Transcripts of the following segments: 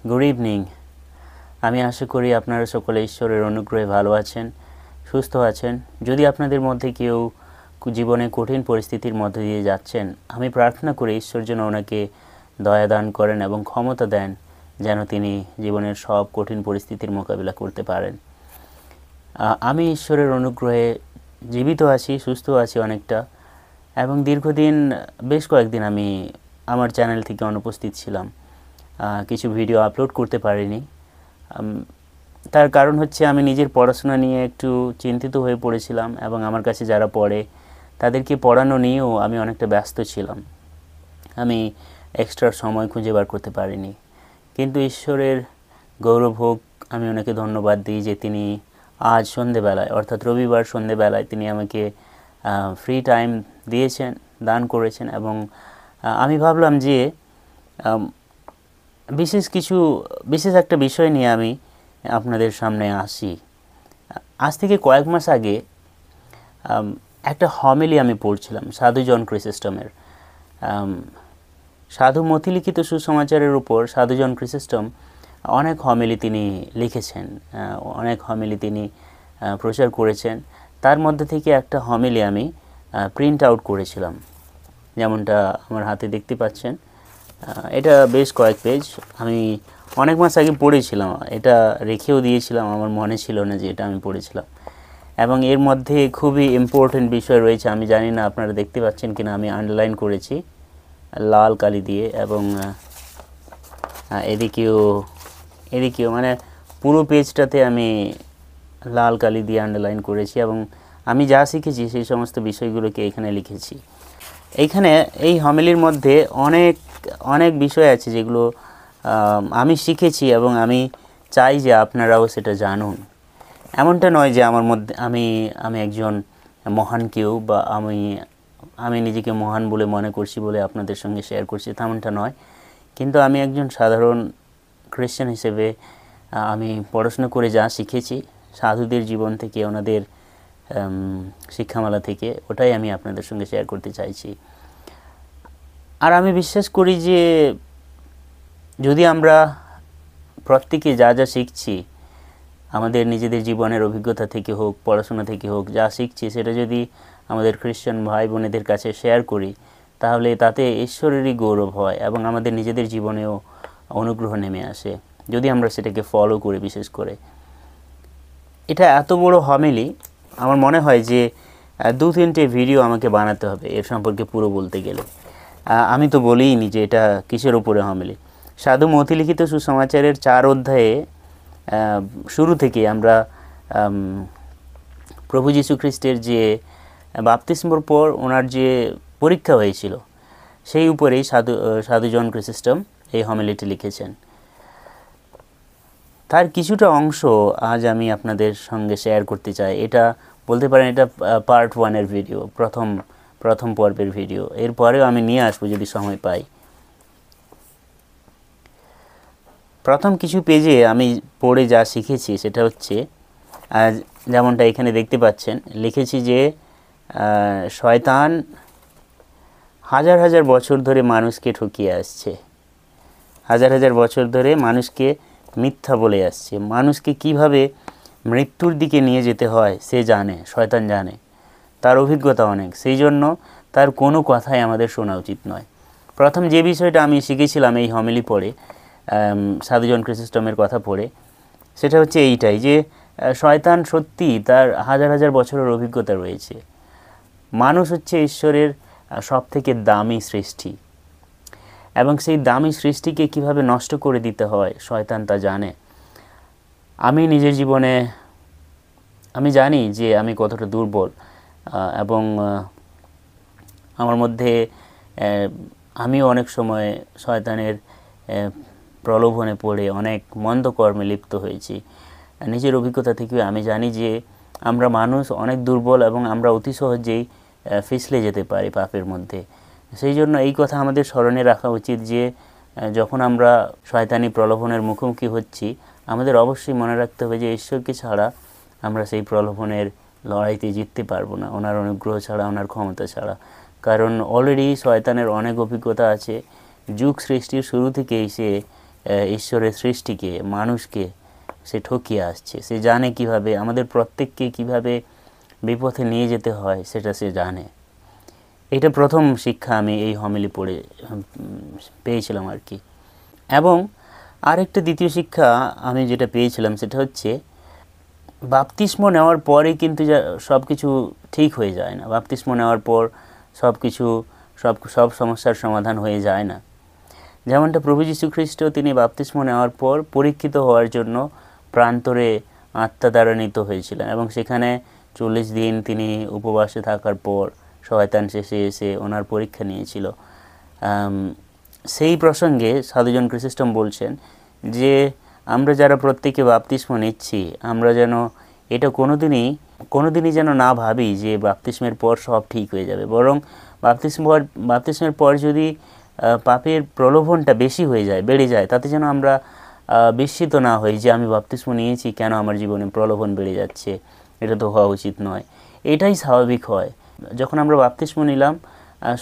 Good evening. আমি আশা করি আপনারা সকলে ঈশ্বরের অনুগ্রহে ভালো আছেন, সুস্থ আছেন। যদি আপনাদের মধ্যে কেউ জীবনে কঠিন পরিস্থিতির মধ্যে দিয়ে যাচ্ছেন, আমি প্রার্থনা করি ঈশ্বর যেন ওনাকে দয়া দান করেন এবং ক্ষমতা দেন যেন তিনি জীবনের সব কঠিন পরিস্থিতির মোকাবিলা করতে পারেন। আমি ঈশ্বরের অনুগ্রহে জীবিত আছি, সুস্থ আছি অনেকটা, এবং দীর্ঘদিন বেশ কয়েকদিন আমি আমার চ্যানেল থেকে অনুপস্থিত ছিলাম, কিছু ভিডিও আপলোড করতে পারিনি। তার কারণ হচ্ছে আমি নিজের পড়াশোনা নিয়ে একটু চিন্তিত হয়ে পড়েছিলাম এবং আমার কাছে যারা পড়ে তাদেরকে পড়ানো নিয়েও আমি অনেকটা ব্যস্ত ছিলাম। আমি এক্সট্রা সময় খুঁজে বার করতে পারিনি, কিন্তু ঈশ্বরের গৌরব হোক, আমি ওনাকে ধন্যবাদ দিই যে তিনি আজ সন্ধেবেলায় অর্থাৎ রবিবার সন্ধেবেলায় তিনি আমাকে ফ্রি টাইম দিয়েছেন, দান করেছেন। এবং আমি ভাবলাম যে বিশেষ একটা বিষয় নিয়ে আমি আপনাদের সামনে আসি। আজ থেকে কয়েক মাস আগে একটা হমিলি আমি পড়ছিলাম সাধু জন ক্রিসিস্টমের। সাধু মতিলিখিত সুসমাচারের উপর সাধু জন ক্রিসিস্টম অনেক হমিলি তিনি লিখেছেন, অনেক হমিলি তিনি প্রচার করেছেন। তার মধ্যে থেকে একটা হমিলি আমি প্রিন্ট আউট করেছিলাম, যেমনটা আমার হাতে দেখতে পাচ্ছেন। এটা বেশ কয়েক পেজ, আমি অনেক মাস আগে পড়েছিলাম, এটা রেখেও দিয়েছিলাম, আমার মনে ছিল না যে এটা আমি পড়েছিলাম। এবং এর মধ্যে খুবই ইম্পর্টেন্ট বিষয় রয়েছে, আমি জানি না আপনারা দেখতে পাচ্ছেন কিনা, আমি আন্ডারলাইন করেছি লাল কালি দিয়ে, এবং এদিকেও মানে পুরো পেজটাতে আমি লাল কালি দিয়ে আন্ডারলাইন করেছি, এবং আমি যা শিখেছি সেই সমস্ত বিষয়গুলোকে এখানে লিখেছি। এইখানে এই হমিলির মধ্যে অনেক বিষয় আছে যেগুলো আমি শিখেছি এবং আমি চাই যে আপনারাও সেটা জানুন। এমনটা নয় যে আমার মধ্যে আমি একজন মহান কেউ, বা আমি নিজেকে মহান বলে মনে করছি বলে আপনাদের সঙ্গে শেয়ার করছি, তেমনটা নয়। কিন্তু আমি একজন সাধারণ খ্রিশ্চান হিসেবে আমি পড়াশোনা করে যা শিখেছি সাধুদের জীবন থেকে, ওনাদের শিক্ষামালা থেকে, ওটাই আমি আপনাদের সঙ্গে শেয়ার করতে চাইছি। আর আমি বিশ্বাস করি যে যদি আমরা প্রত্যেকে যা যা শিখছি, আমাদের নিজেদের জীবনের অভিজ্ঞতা থেকে হোক, পড়াশোনা থেকে হোক, যা শিখছি সেটা যদি আমাদের খ্রিশ্চান ভাই বোনেদের কাছে শেয়ার করি, তাহলে তাতে ঈশ্বরেরই গৌরব হয় এবং আমাদের নিজেদের জীবনেও অনুগ্রহ নেমে আসে, যদি আমরা সেটাকে ফলো করি। বিশেষ করে এটা এত বড় হমিলি, আমার মনে হয় যে 2-3টে ভিডিও আমাকে বানাতে হবে এর সম্পর্কে পুরো বলতে গেলে। আমি তো বলিনি যে এটা কিসের উপরে হমিলি। সাধু মতিলিখিত সুসমাচারের 4 অধ্যায়ে শুরু থেকে আমরা প্রভু যীশু খ্রিস্টের যে বাপ্তিস্মর পর ওনার যে পরীক্ষা হয়েছিল সেই উপরেই সাধু জন ক্রিসিস্টম এই হমিলিটি লিখেছেন। তার কিছুটা অংশ আজ আমি আপনাদের সঙ্গে শেয়ার করতে চাই। এটা বলতে পারেন এটা পার্ট 1-এর ভিডিও, প্রথম পর্বের ভিডিও। এরপরেও আমি নিয়ে আসবো যদি সময় পাই। প্রথম কিছু পেজে আমি পড়ে যা শিখেছি সেটা হচ্ছে, যেমনটা এখানে দেখতে পাচ্ছেন, লিখেছি যে শয়তান হাজার হাজার বছর ধরে মানুষকে ঠকিয়ে আসছে, হাজার হাজার বছর ধরে মানুষকে মিথ্যা বলে আসছে। মানুষকে কিভাবে মৃত্যুর দিকে নিয়ে যেতে হয় সে জানে, শয়তান জানে, তার অভিজ্ঞতা অনেক। সেই জন্য তার কোনো কথাই আমাদের শোনা উচিত নয়। প্রথম যে বিষয়টা আমি শিখেছিলাম এই হমিলি পড়ে, সাধু জন ক্রিসিস্টমের কথা পড়ে, সেটা হচ্ছে এইটাই যে শয়তান সত্যি তার হাজার হাজার বছরের অভিজ্ঞতা রয়েছে। মানুষ হচ্ছে ঈশ্বরের সবথেকে দামি সৃষ্টি, এবং সেই দামি সৃষ্টিকে কিভাবে নষ্ট করে দিতে হয় শয়তান তা জানে। আমি নিজের জীবনে আমি জানি যে আমি কতটা দুর্বল, এবং আমার মধ্যে আমিও অনেক সময় শয়তানের প্রলোভনে পড়ে অনেক মন্দ কর্মে লিপ্ত হয়েছি। নিজের অভিজ্ঞতা থেকে আমি জানি যে আমরা মানুষ অনেক দুর্বল এবং আমরা অতি সহজেই ফিসলে যেতে পারি পাপের মধ্যে। সেই জন্য এই কথা আমাদের স্মরণে রাখা উচিত যে যখন আমরা শয়তানি প্রলোভনের মুখোমুখি হচ্ছি, আমাদের অবশ্যই মনে রাখতে হবে যে ঈশ্বরকে ছাড়া আমরা সেই প্রলোভনের লড়াইতে জিততে পারবো না, ওনার অনুগ্রহ ছাড়া, ওনার ক্ষমতা ছাড়া। কারণ অলরেডি শয়তানের অনেক অভিজ্ঞতা আছে। যুগ সৃষ্টির শুরু থেকেই সে ঈশ্বরের সৃষ্টিকে, মানুষকে সে ঠকিয়ে আসছে। সে জানে কিভাবে আমাদের প্রত্যেককে কিভাবে বিপথে নিয়ে যেতে হয়, সেটা সে জানে। এটা প্রথম শিক্ষা আমি এই হমিলি পড়ে পেয়েছিলাম আর কি। এবং আরেকটা দ্বিতীয় শিক্ষা আমি যেটা পেয়েছিলাম সেটা হচ্ছে বাপ্তিস্ম নেওয়ার পরে কিন্তু সব কিছু ঠিক হয়ে যায় না। বাপ্তিস্ম নেওয়ার পর সব সমস্যার সমাধান হয়ে যায় না। যেমনটা প্রভু যীশু খ্রিস্ট তিনি বাপ্তিস্ম নেওয়ার পর পরীক্ষিত হওয়ার জন্য প্রান্তরে আত্মাদ্বারান্বিত হয়েছিলেন এবং সেখানে 40 দিন তিনি উপবাসে থাকার পর শয়তান শেষে এসে ওনার পরীক্ষা নিয়েছিল। সেই প্রসঙ্গে সাধু জন ক্রিসোস্টম বলছেন যে আমরা যারা প্রত্যেকে বাপ্তিস্ম নিচ্ছি, আমরা যেন এটা কোনোদিনই যেন না ভাবি যে বাপ্তিস্মের পর সব ঠিক হয়ে যাবে, বরং বাপ্তিস্মের পর যদি পাপের প্রলোভনটা বেশি হয়ে যায়, বেড়ে যায়, তাতে যেন আমরা বিস্মিত না হই যে আমি বাপ্তিস্ম নিয়েছি, কেন আমার জীবনে প্রলোভন বেড়ে যাচ্ছে, এটা তো হওয়া উচিত নয়। এটাই স্বাভাবিক হয়। যখন আমরা বাপ্তিস্ম নিলাম,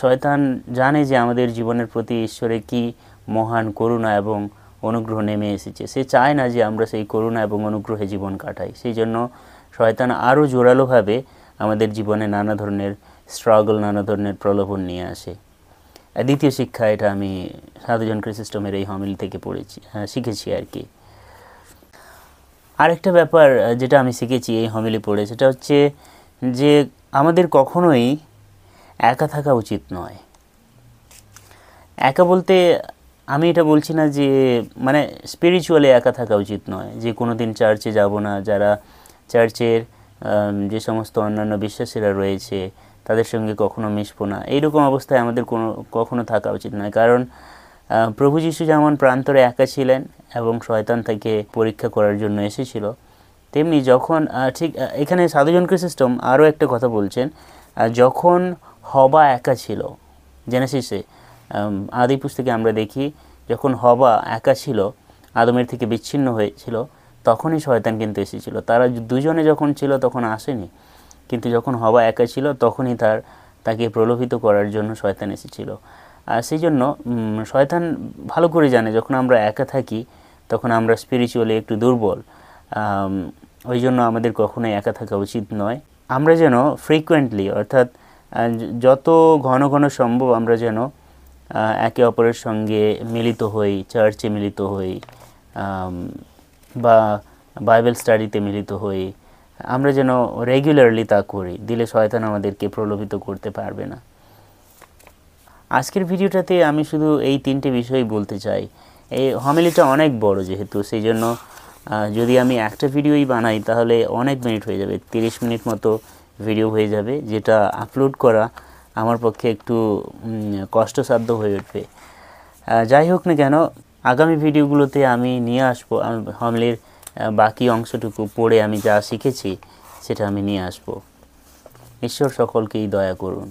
শয়তান জানে যে আমাদের জীবনের প্রতি ঈশ্বরের কি মহান করুণা এবং অনুগ্রহ নেমে এসেছে। সে চায় না যে আমরা সেই করুণা এবং অনুগ্রহে জীবন কাটাই। সেই জন্য শয়তান আরও জোরালোভাবে আমাদের জীবনে নানা ধরনের স্ট্রাগল, নানা ধরনের প্রলোভন নিয়ে আসে। দ্বিতীয় শিক্ষা এটা আমি সাধু জন ক্রিসোস্টমের এই হমিলি থেকে শিখেছি আর কি। আরেকটা ব্যাপার যেটা আমি শিখেছি এই হমিলি পড়ে, সেটা হচ্ছে যে আমাদের কখনোই একা থাকা উচিত নয়। একা বলতে আমি এটা বলছি না যে মানে স্পিরিচুয়ালি একা থাকা উচিত নয়, যে কোনো দিন চার্চে যাব না, যারা চার্চের যে সমস্ত অন্যান্য বিশ্বাসীরা রয়েছে তাদের সঙ্গে কখনো মিশবো না, এইরকম অবস্থায় আমাদের কখনো থাকা উচিত নয়। কারণ প্রভু যীশু যেমন প্রান্তরে একা ছিলেন এবং শয়তান তাকে পরীক্ষা করার জন্য এসেছিল, তেমনি যখন ঠিক এখানে সাধু জন ক্রিসোস্টম আরও একটা কথা বলছেন, যখন হবা একা ছিল, জেনেসিসে আদি পুস্তকে আমরা দেখি যখন হবা একা ছিল, আদমের থেকে বিচ্ছিন্ন হয়েছিল, তখনই শয়তান কিন্তু এসেছিল। তারা দুজনে যখন ছিল তখন আসেনি, কিন্তু যখন হবা একা ছিল তখনই তাকে প্রলোভিত করার জন্য শয়তান এসেছিল। আর সেই জন্য শয়তান ভালো করে জানে যখন আমরা একা থাকি তখন আমরা স্পিরিচুয়ালি একটু দুর্বল। ওই জন্য আমাদের কখনোই একা থাকা উচিত নয়। আমরা যেন ফ্রিকুয়েন্টলি, অর্থাৎ যত ঘন ঘন সম্ভব আমরা যেন একে অপরের সঙ্গে মিলিত হই, চার্চে মিলিত হই বা বাইবেল স্টাডিতে মিলিত হই, আমরা যেন রেগুলারলি তা করি, দিলে শয়তান আমাদেরকে প্রলোভিত করতে পারবে না। আজকের ভিডিওটাতে আমি শুধু এই 3টে বিষয় বলতে চাই। এই হমিলিটা অনেক বড় যেহেতু, সেই জন্য যদি আমি একটা ভিডিওই বানাই তাহলে অনেক মিনিট হয়ে যাবে, 30 মিনিট মতো ভিডিও হয়ে যাবে, যেটা আপলোড করা আমার পক্ষে একটু কষ্টসাধ্য হয়ে উঠবে। যাই হোক না কেন, আগামী ভিডিওগুলোতে আমি নিয়ে আসবো হমিলির বাকি অংশটুকু পড়ে আমি যা শিখেছি সেটা আমি নিয়ে আসবো। ঈশ্বর সকলকেই দয়া করুন।